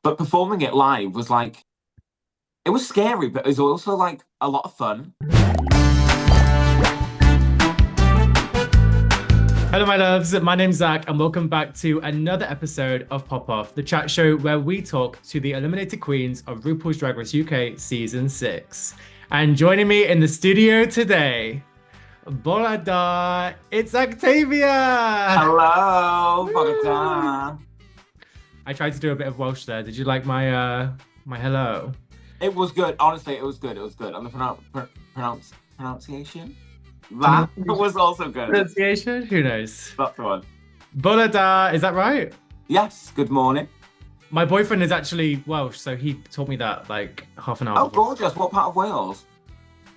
But performing it live was like, it was scary, but it was also like a lot of fun. Hello, my loves. My name's Zach, and welcome back to another episode of Pop Off, the chat show where we talk to the eliminated queens of RuPaul's Drag Race UK Season 6. And joining me in the studio today, Bolada, it's Actavia! Hello, Bogota. I tried to do a bit of Welsh there. Did you like my hello? It was good. Honestly, it was good. It was good. And the pronunciation? That was also good. Pronunciation? Who knows? That's the one. Bolada, is that right? Yes, good morning. My boyfriend is actually Welsh, so he taught me that like half an hour Oh, before. gorgeous. What part of Wales?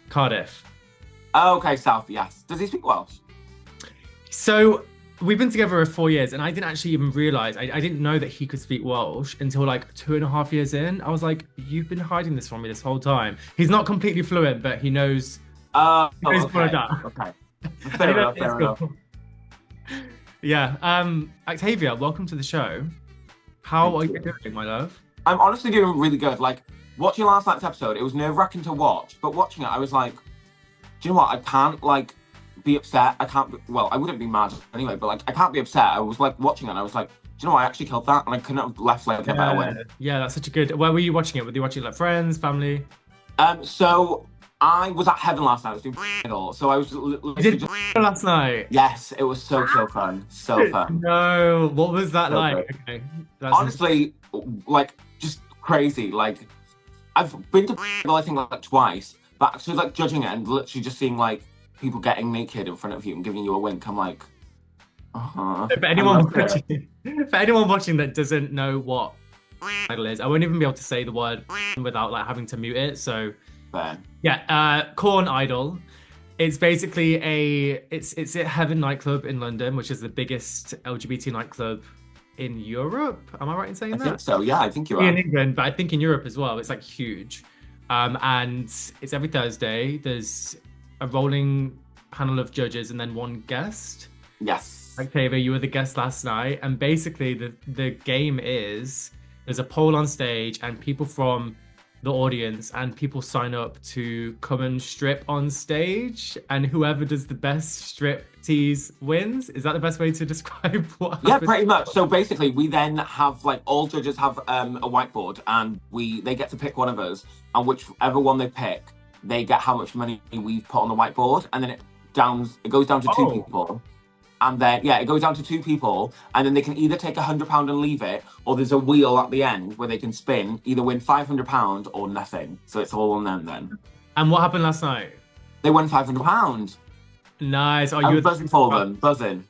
Cardiff. Oh, okay, south, yes. Does he speak Welsh? So we've been together for 4 years, and I didn't actually even realize, I didn't know that he could speak Welsh until like 2.5 years in. I was like, you've been hiding this from me this whole time. He's not completely fluent, but he knows. Oh, knows okay. that. Okay. Fair enough, fair enough. Yeah. Actavia, welcome to the show. How are you doing, my love? I'm honestly doing really good. Like, watching last night's episode, it was nerve-wracking to watch, but watching it, I was like, do you know what? I can't, like, be upset. I can't be, well, I wouldn't be mad anyway, but, like, I can't be upset. I was, like, watching it, and I was like, do you know what? I actually killed that, and I couldn't have left, like, a better way. Yeah, that's such a good... Where were you watching it? Were you watching it like friends, family? So I was at Heaven last night. I was doing it all. So I was You did last night? Yes, it was so fun. So fun. No, what was that So like? good. Okay. Honestly, like, just crazy. Like, I've been to I think like twice, but actually like judging it and literally just seeing like people getting naked in front of you and giving you a wink, I'm like, For anyone watching that doesn't know what idol is, I won't even be able to say the word without like having to mute it. So Fair. yeah, Corn Idol. It's basically it's at Heaven nightclub in London, which is the biggest LGBT nightclub in Europe. Am I right in saying I that? think so. Yeah, I think you are. In England, but I think in Europe as well. It's like huge. And it's every Thursday. There's a rolling panel of judges and then one guest. Yes. Octavia, you were the guest last night, and basically the game is there's a poll on stage, and people from the audience and people sign up to come and strip on stage, and whoever does the best strip tease wins. Is that the best way to describe what Yeah, happened? pretty much. So basically, we then have like all judges have a whiteboard, and they get to pick one of us, and whichever one they pick, they get how much money we've put on the whiteboard, and then it goes down to two people. And then, yeah, it goes down to two people, and then they can either take £100 and leave it, or there's a wheel at the end where they can spin, either win £500 or nothing. So it's all on them then. And what happened last night? They won £500. Nice. I was buzzing for them, buzzing.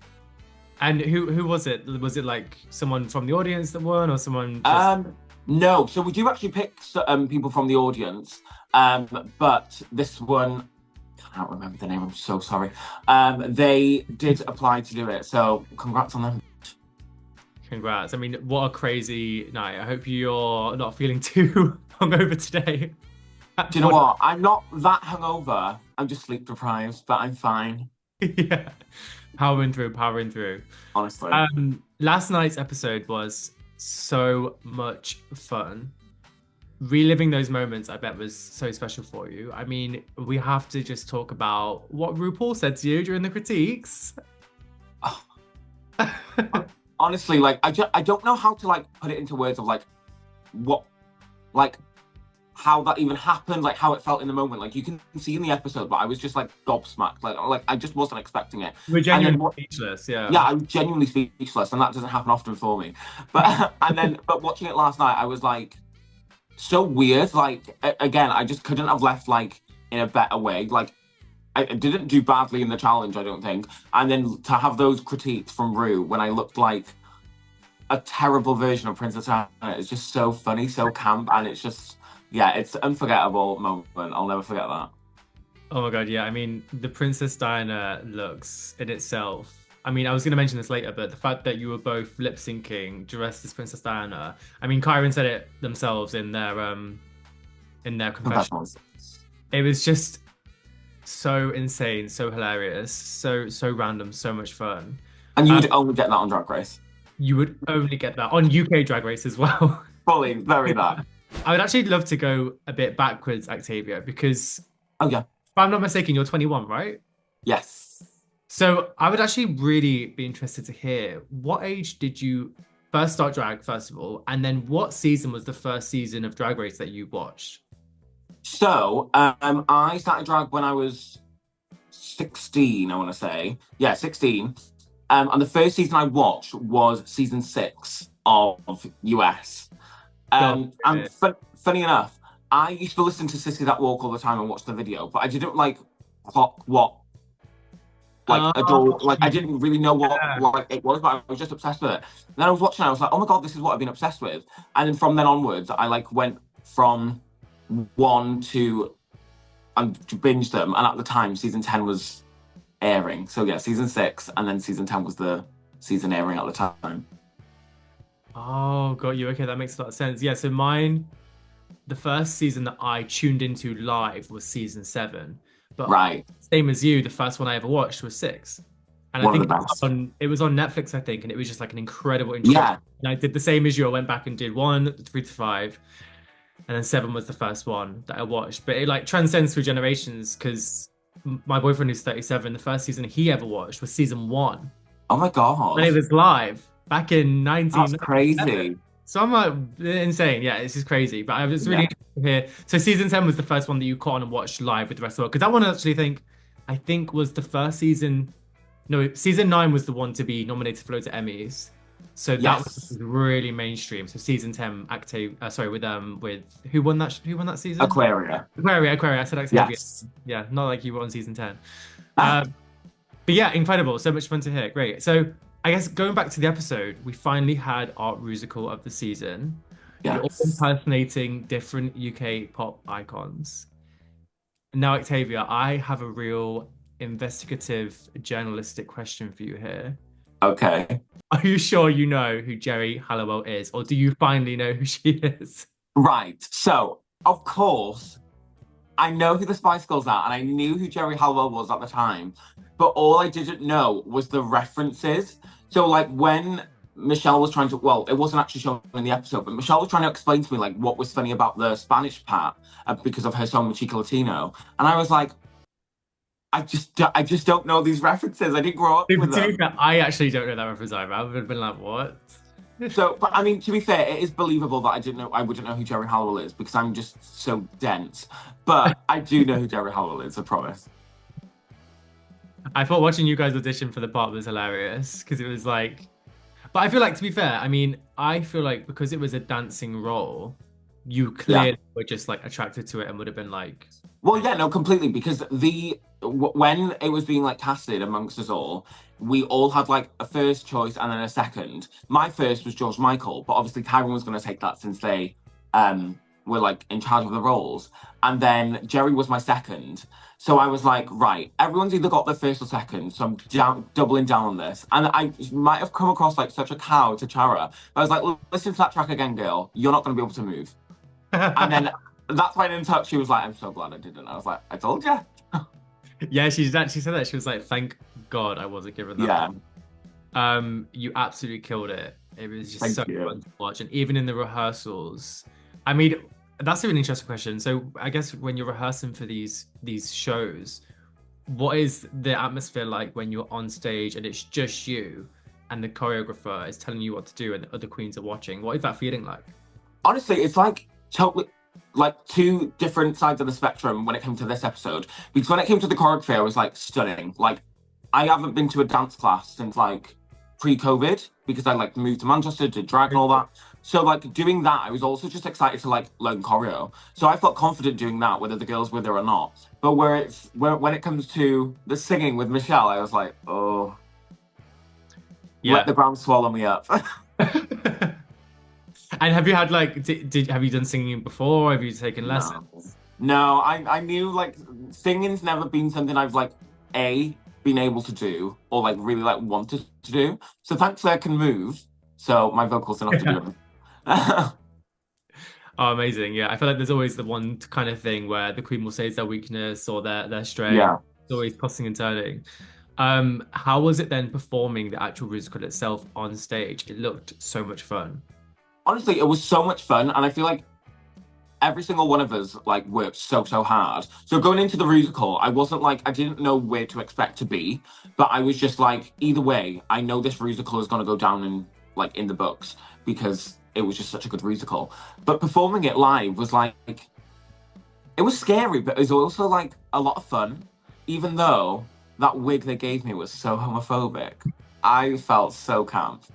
And who was it? Was it like someone from the audience that won, or someone just... No, so we do actually pick people from the audience, but this one, I can't remember the name, I'm so sorry. They did apply to do it, so congrats on them. Congrats. I mean, what a crazy night. I hope you're not feeling too hungover today. Do you know what? I'm not that hungover. I'm just sleep deprived, but I'm fine. Yeah. Powering through. Honestly. Last night's episode was so much fun. Reliving those moments, I bet, was so special for you. I mean, we have to just talk about what RuPaul said to you during the critiques. Oh. Honestly, like, I don't know how to, like, put it into words of, like, what, like, how that even happened, like, how it felt in the moment. Like, you can see in the episode, but I was just, like, gobsmacked. Like I just wasn't expecting it. We're genuinely speechless, yeah. Yeah, I'm genuinely speechless, and that doesn't happen often for me. But, but watching it last night, I was, like, so weird. Like, again, I just couldn't have left, like, in a better way. Like, I didn't do badly in the challenge, I don't think. And then to have those critiques from Ru when I looked like a terrible version of Princess Diana, it's just so funny, so camp, and it's just, yeah, it's an unforgettable moment. I'll never forget that. Oh my God, yeah. I mean, the Princess Diana looks in itself. I mean, I was going to mention this later, but the fact that you were both lip syncing dressed as Princess Diana. I mean, Kyron said it themselves in their confessions. It was just so insane, so hilarious, so random, so much fun. And you would only get that on Drag Race. You would only get that on UK Drag Race as well. Fully, very that. I would actually love to go a bit backwards, Actavia, because if Oh yeah. I'm not mistaken, you're 21, right? Yes. So I would actually really be interested to hear what age did you first start drag, first of all, and then what season was the first season of Drag Race that you watched? So, I started drag when I was 16, I want to say. Yeah, 16. And the first season I watched was season 6 of US. And funny enough, I used to listen to Sissy That Walk all the time and watch the video, but I didn't like clock what adore, like I didn't really know what like it was, but I was just obsessed with it. And then I was watching, I was like, oh my god, this is what I've been obsessed with. And then from then onwards, I like went from 1 to and binged them. And at the time, season 10 was airing. So yeah, season 6, and then season 10 was the season airing at the time. Oh, got you. Okay, that makes a lot of sense. Yeah, so mine, the first season that I tuned into live was season 7. But right, same as you, the first one I ever watched was 6. And one I think of the best. it was on Netflix, I think, and it was just like an incredible intro. Yeah. And I did the same as you. I went back and did 1, 3 to 5, and then 7 was the first one that I watched. But it like transcends through generations because my boyfriend who's 37, the first season he ever watched was season 1. Oh my god. And it was live back in 19. That's crazy. So I'm like insane. Yeah, this is crazy. But I was really interested to hear. So season 10 was the first one that you caught on and watched live with the rest of the world. Because that one I think was the first season. No, season 9 was the one to be nominated for loads of Emmys. So that was really mainstream. So season 10, with who won that season? Aquaria. I said Actavia. Yes. Yeah, not like you were on season 10. But yeah, incredible. So much fun to hear. Great. So I guess going back to the episode, we finally had our rusical of the season. Yes. You're all impersonating different UK pop icons. Now, Actavia, I have a real investigative journalistic question for you here. Okay. Are you sure you know who Geri Halliwell is, or do you finally know who she is? Right. So, of course, I know who the Spice Girls are, and I knew who Geri Halliwell was at the time, but all I didn't know was the references. So, like, when Michelle was trying to, well, it wasn't actually shown in the episode, but Michelle was trying to explain to me, like, what was funny about the Spanish part because of her song with Chica Latino. And I was like, I just don't know these references. I didn't grow up with them. I actually don't know that reference either. I would have been like, what? So, but I mean, to be fair, it is believable that I wouldn't know who Geri Halliwell is because I'm just so dense. But I do know who Geri Halliwell is, I promise. I thought watching you guys audition for the part was hilarious because it was like, but I feel like, to be fair, I mean, I feel like because it was a dancing role, you clearly were just like attracted to it and would have been like. Well, yeah, no, completely. Because when it was being like casted amongst us all, we all had like a first choice and then a second. My first was George Michael, but obviously Kyron was going to take that since they were like in charge of the roles. And then Geri was my second. So I was like, right, everyone's either got their first or second, so I'm doubling down on this. And I might have come across like such a cow to Chara. I was like, listen to that track again, girl. You're not going to be able to move. And then that's why in touch she was like, I'm so glad I didn't. I was like, I told you. Yeah, she actually said that. She was like, thank God I wasn't given that one. You absolutely killed it. It was just so fun to watch. And even in the rehearsals, I mean, that's a really interesting question. So I guess when you're rehearsing for these shows, what is the atmosphere like when you're on stage and it's just you and the choreographer is telling you what to do and the other queens are watching? What is that feeling like? Honestly, it's like totally like two different sides of the spectrum when it came to this episode. Because when it came to the choreography, I was like stunning. Like I haven't been to a dance class since like pre-COVID because I like moved to Manchester, did drag and all that. So like doing that, I was also just excited to like learn choreo. So I felt confident doing that, whether the girls were there or not. But when it comes to the singing with Michelle, I was like, oh, let the ground swallow me up. And have you had like, have you done singing before? Have you taken lessons? No, I knew like singing's never been something I've like been able to do or like really like wanted to do. So thankfully I can move. So my vocals are not to do it. Oh, amazing. Yeah, I feel like there's always the one kind of thing where the queen will say it's their weakness or their strength. Yeah. It's always tossing and turning. How was it then performing the actual musical itself on stage? It looked so much fun. honestly, it was so much fun, and I feel like every single one of us like worked so hard. So going into the musical, I wasn't like, I didn't know where to expect to be, but I was just like, either way, I know this musical is gonna go down in the books because it was just such a good musical. But performing it live was like, it was scary, but it was also like a lot of fun, even though that wig they gave me was so homophobic. I felt so camp.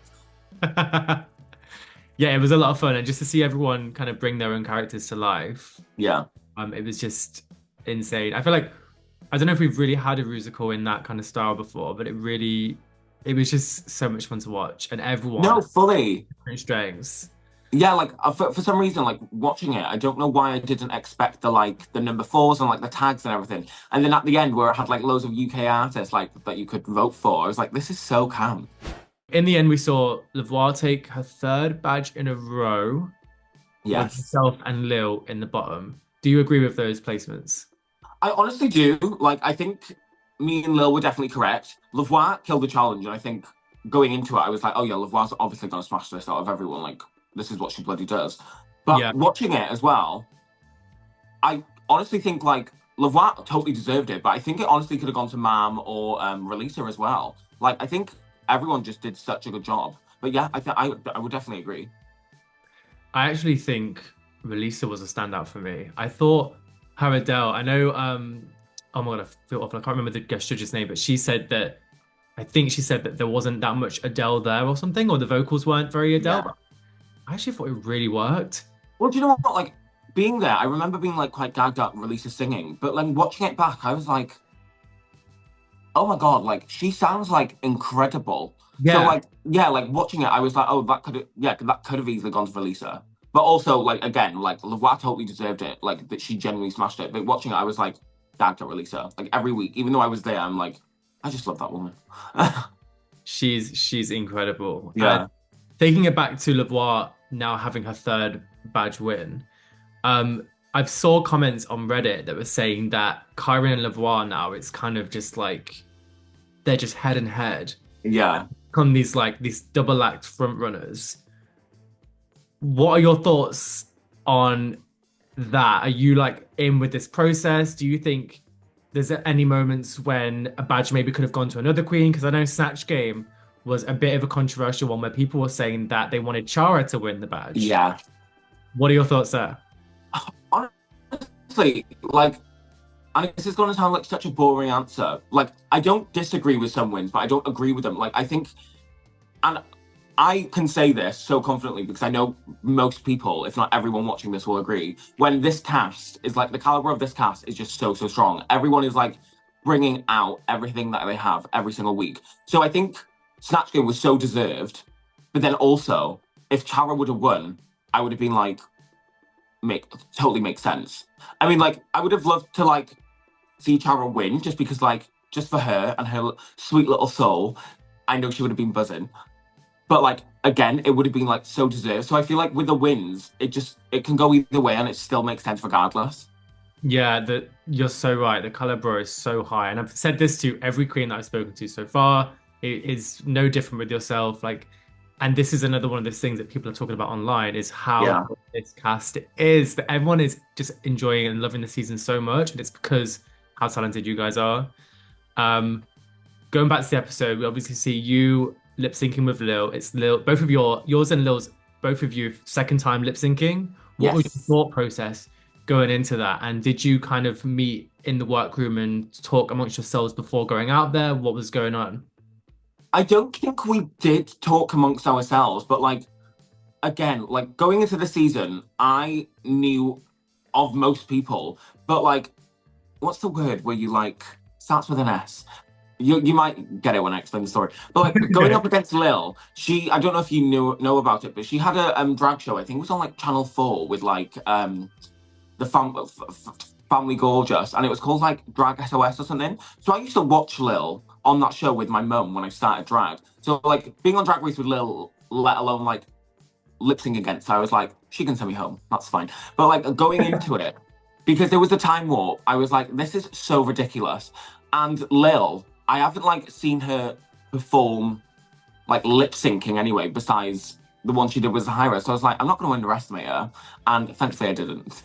Yeah, it was a lot of fun, and just to see everyone kind of bring their own characters to life, Yeah. it was just insane. I feel like I don't know if we've really had a musical in that kind of style before, but it was just so much fun to watch, and everyone No, had fully. different strengths. Yeah, like for some reason, like watching it, I don't know why I didn't expect the number fours and like the tags and everything. And then at the end, where it had like loads of UK artists like that you could vote for, I was like, this is so camp. In the end, we saw Lavoie take her third badge in a row, with Yes, herself and Lill in the bottom. Do you agree with those placements? I honestly do. Like, I think me and Lil were definitely correct. Lavoie killed the challenge, and I think going into it, I was like, oh yeah, Lavoie's obviously gonna smash this out of everyone. Like, this is what she bloody does. But Yeah. watching it as well, I honestly think like Lavoie totally deserved it, but I think it honestly could have gone to Mam or rileasa as well. Like, I think everyone just did such a good job. But yeah, I would definitely agree. I actually think rileasa was a standout for me. I thought her Adele, I know, oh my God, I feel awful. I can't remember the guest judge's name, but I think she said that there wasn't that much Adele there or something, or the vocals weren't very Adele. Yeah. I actually thought it really worked. Well, do you know what? Like, being there, I remember being like quite gagged up rileasa singing, but like watching it back, I was like, oh my God, like she sounds like incredible. Yeah. So like, yeah, like watching it, I was like, oh, that could have easily gone to rileasa. But also, like, again, like Lavoie totally deserved it. Like that she genuinely smashed it. But watching it, I was like, gagged at rileasa. Like every week, even though I was there, I'm like, I just love that woman. She's incredible. Yeah. Taking it back to Lavoie now having her third badge win, I've saw comments on Reddit that were saying that Kyron and Lavoie now, it's kind of just like they're just head and head Yeah. on these double act front runners. What are your thoughts on that? Are you like in with this process? Do you think there's any moments when a badge maybe could have gone to another queen? Because I know Snatch Game was a bit of a controversial one where people were saying that they wanted Chara to win the badge. Yeah. What are your thoughts there? Honestly, like, and this is going to sound like such a boring answer. Like, I don't disagree with some wins, but I don't agree with them. Like, I think, and I can say this so confidently because I know most people, if not everyone watching this, will agree. When this cast is like, the caliber of this cast is just so strong. Everyone is like bringing out everything that they have every single week. So I think Snatch Game was so deserved. But then also, if Chara would have won, I would have been like, totally makes sense. I mean, like, I would have loved to like see Chara win just because, like, just for her and her sweet little soul, I know she would have been buzzing. But like, again, it would have been like so deserved. So I feel like with the wins, it can go either way and it still makes sense regardless. Yeah, you're so right. The caliber is so high. And I've said this to every queen that I've spoken to so far. It is no different with yourself. Like, and this is another one of those things that people are talking about online is how good this cast is. That everyone is just enjoying and loving the season so much. And it's because how talented you guys are. Going back to the episode, we obviously see you lip syncing with Lill. It's Lill, both of yours and Lil's, both of you second time lip syncing. What was your thought process going into that? And did you kind of meet in the workroom and talk amongst yourselves before going out there? What was going on? I don't think we did talk amongst ourselves, but like, again, like going into the season, I knew of most people, but like, what's the word where you like, starts with an S? You might get it when I explain the story. But like going up against Lill, I don't know if you know about it, but she had a drag show, I think it was on like Channel 4 with like the Family Gorgeous, and it was called like Drag SOS or something. So I used to watch Lill on that show with my mum when I started drag. So like being on Drag Race with Lill, let alone like lip sync against her, I was like, she can send me home, that's fine. But like going into it, because there was a time warp, I was like, this is so ridiculous. And Lill, I haven't like seen her perform like lip syncing anyway, besides the one she did was the high risk. So I was like, I'm not going to underestimate her. And thankfully I didn't.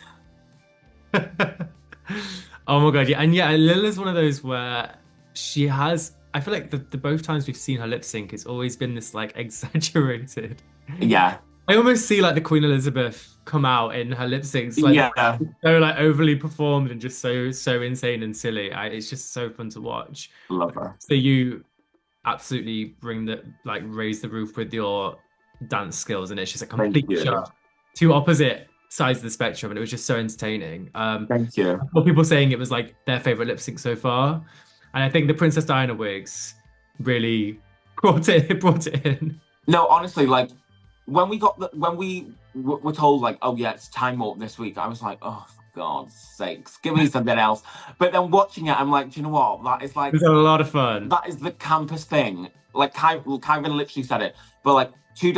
Oh my god, yeah, and yeah, Lill is one of those where she has. I feel like the both times we've seen her lip sync, it's always been this like exaggerated. Yeah. I almost see like the Queen Elizabeth come out in her lip syncs, like Yeah. so like overly performed and just so insane and silly. It's just so fun to watch. Love her. So you absolutely bring the like raise the roof with your dance skills, and it's just a complete show. Two opposite sides of the spectrum, and it was just so entertaining. Thank you. Well, people saying it was like their favorite lip sync so far, and I think the Princess Diana wigs really brought it in. No, honestly, like when we were told like, oh yeah, it's time warp this week, I was like, oh for God's sakes, give me something else. But then watching it, I'm like, do you know what? That is like, it was a lot of fun. That is the campus thing. Like Kyron literally said it, but like two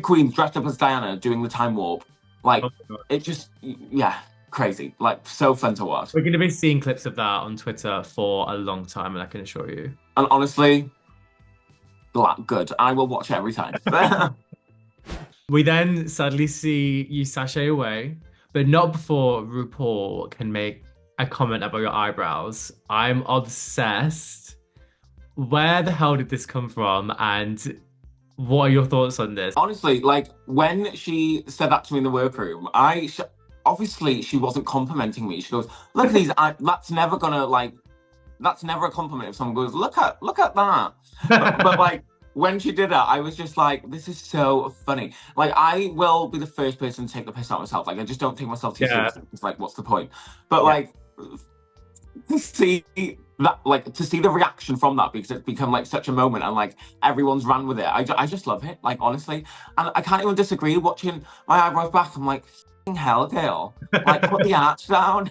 queens dressed up as Diana doing the time warp. Like it just, yeah, crazy. Like so fun to watch. We're going to be seeing clips of that on Twitter for a long time, and I can assure you. And honestly, good. I will watch it every time. We then sadly see you sashay away, but not before RuPaul can make a comment about your eyebrows. I'm obsessed. Where the hell did this come from? And what are your thoughts on this? Honestly, like when she said that to me in the workroom, obviously she wasn't complimenting me. She goes, "Look at these." That's never a compliment if someone goes, "Look at that." but like when she did that, I was just like, "This is so funny." Like I will be the first person to take the piss out of myself. Like I just don't take myself too seriously. It's like, what's the point? But like to see that, like to see the reaction from that, because it's become like such a moment and like everyone's ran with it. I just love it, like honestly, and I can't even disagree. Watching my eyebrows back, I'm like, hell, girl, like put the arch down.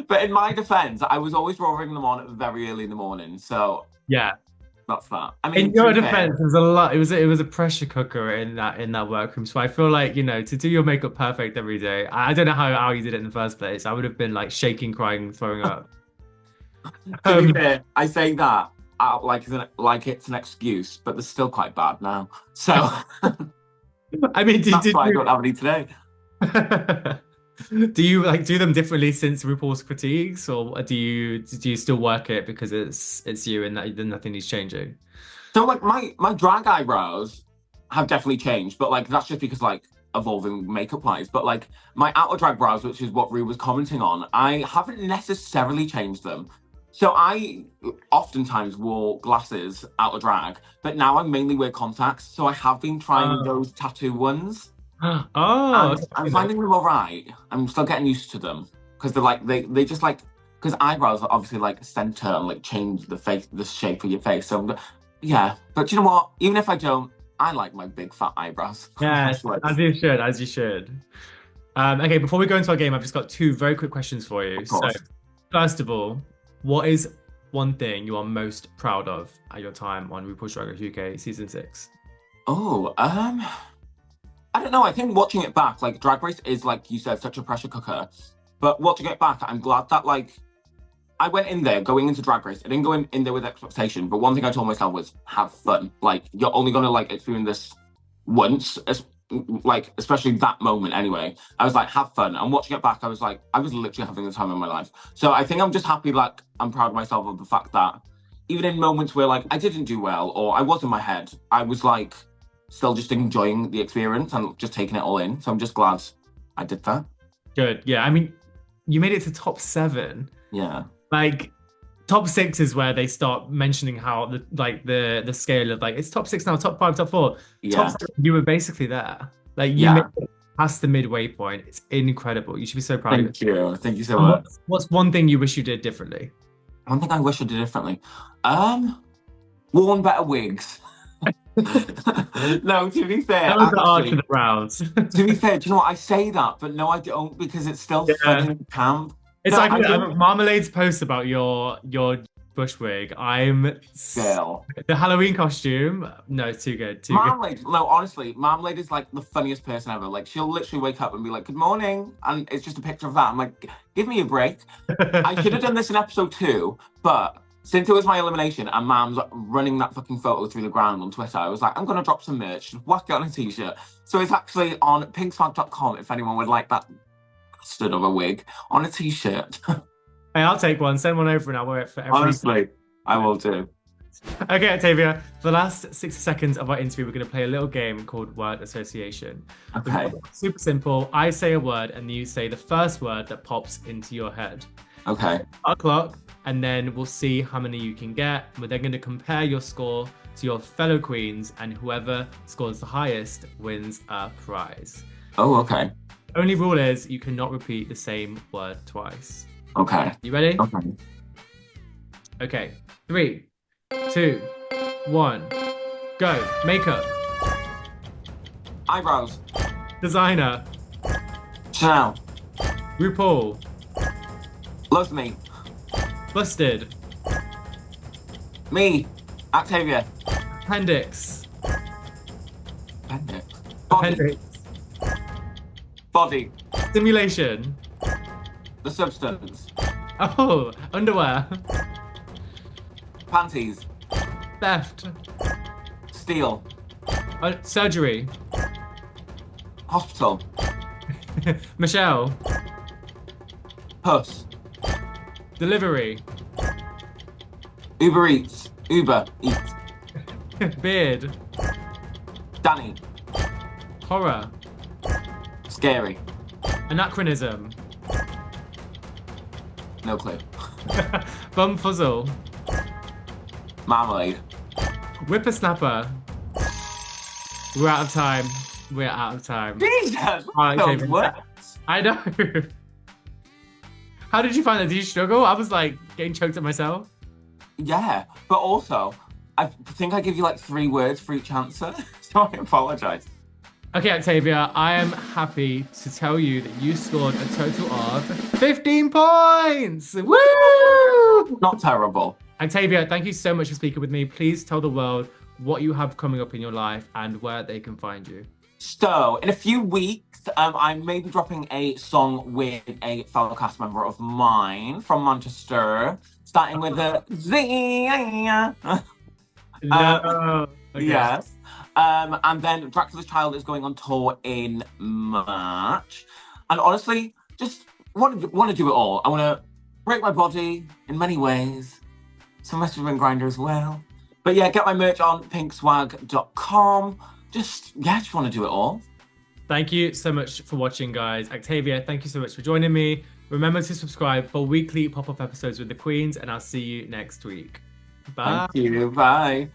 But in my defense, I was always rolling them on very early in the morning, so yeah, that's that. I mean, in your defense, there's a lot. It was a pressure cooker in that workroom. So I feel like, you know, to do your makeup perfect every day, I don't know how you did it in the first place. I would have been like shaking, crying, throwing up. To be fair, I say that like it's an excuse, but they're still quite bad now. So I mean, that's why I don't have any today. Do you like do them differently since RuPaul's critiques, or do you still work it because it's you and that nothing is changing? So like my drag eyebrows have definitely changed, but like that's just because like evolving makeup wise. But like my outer drag brows, which is what Ru was commenting on, I haven't necessarily changed them. So I oftentimes wore glasses out of drag, but now I mainly wear contacts. So I have been trying those tattoo ones. Oh, I'm finding them all right. I'm still getting used to them because they're like they just like, because eyebrows are obviously like center and like change the shape of your face. So yeah, but you know what? Even if I don't, I like my big fat eyebrows. Yeah, as you should. Okay, before we go into our game, I've just got two very quick questions for you. So, first of all, what is one thing you are most proud of at your time on RuPaul's Drag Race UK season 6? Oh, I don't know. I think watching it back, like Drag Race is, like you said, such a pressure cooker. But watching it back, I'm glad that like I went in there going into Drag Race. I didn't go in there with expectation, but one thing I told myself was have fun. Like you're only gonna like experience this once, like especially that moment anyway. I was like, have fun. And watching it back, I was like, I was literally having the time of my life. So I think I'm just happy, like I'm proud of myself of the fact that even in moments where like I didn't do well or I was in my head, I was like still just enjoying the experience and just taking it all in. So I'm just glad I did that. Good. Yeah. I mean, you made it to top 7. Yeah. Like top 6 is where they start mentioning how the scale of like it's top 6 now, top 5, top 4. Yeah. Top 7, you were basically there. Like you made it past the midway point. It's incredible. You should be so proud of it. Thank you. Thank you so much. What's one thing you wish you did differently? One thing I wish I did differently. Worn better wigs. No, to be fair, That was the arch of the brows. To be fair, do you know what? I say that, but no, I don't, because it's still fucking camp. It's no, like Marmalade's post about your bush wig. The Halloween costume. No, it's too good. Marmalade. No, honestly, Marmalade is like the funniest person ever. Like she'll literally wake up and be like, "Good morning," and it's just a picture of that. I'm like, give me a break. I should have done this in episode 2, but since it was my elimination and Mam's running that fucking photo through the ground on Twitter, I was like, I'm gonna drop some merch, just whack it on a t-shirt. So it's actually on pinkswag.com if anyone would like that bastard of a wig on a t-shirt. Hey, I'll take one. Send one over and I'll wear it for every... Honestly, I will do. Okay, Actavia, for the last 60 seconds of our interview, we're going to play a little game called Word Association. Okay. Super simple. I say a word and you say the first word that pops into your head. Okay. Our clock, and then we'll see how many you can get. We're then going to compare your score to your fellow queens, and whoever scores the highest wins a prize. Oh, okay. Only rule is you cannot repeat the same word twice. Okay. You ready? Okay. Okay. 3, 2, 1, go. Makeup. Eyebrows. Designer. Chanel. RuPaul. Loves me. Busted. Me. Actavia. Appendix. Appendix. Body. Appendix. Body. Simulation. The substance. Oh, underwear. Panties. Theft. Steel. Surgery. Hospital. Michelle. Puss. Delivery. Uber Eats. Uber Eats. Beard. Danny. Horror. Scary. Anachronism. No clue. Bumfuzzle. Marmalade. Whippersnapper. We're out of time. We're out of time. Jesus! Right, Those okay, words. I know. How did you find that? Did you struggle? I was like getting choked at myself. Yeah, but also, I think I give you like 3 words for each answer, so I apologise. Okay, Actavia, I am happy to tell you that you scored a total of 15 points! Woo! Not terrible. Actavia, thank you so much for speaking with me. Please tell the world what you have coming up in your life and where they can find you. So, in a few weeks, I may be dropping a song with a fellow cast member of mine from Manchester, starting with the Z. No. Okay. Yes. And then Dracula's Child is going on tour in March. And honestly, just want to do it all. I want to break my body in many ways. Some estrogen grinder as well. But yeah, get my merch on pinkswag.com. Just want to do it all. Thank you so much for watching, guys. Actavia, thank you so much for joining me. Remember to subscribe for weekly pop-up episodes with the Queens, and I'll see you next week. Bye. Thank you. Bye.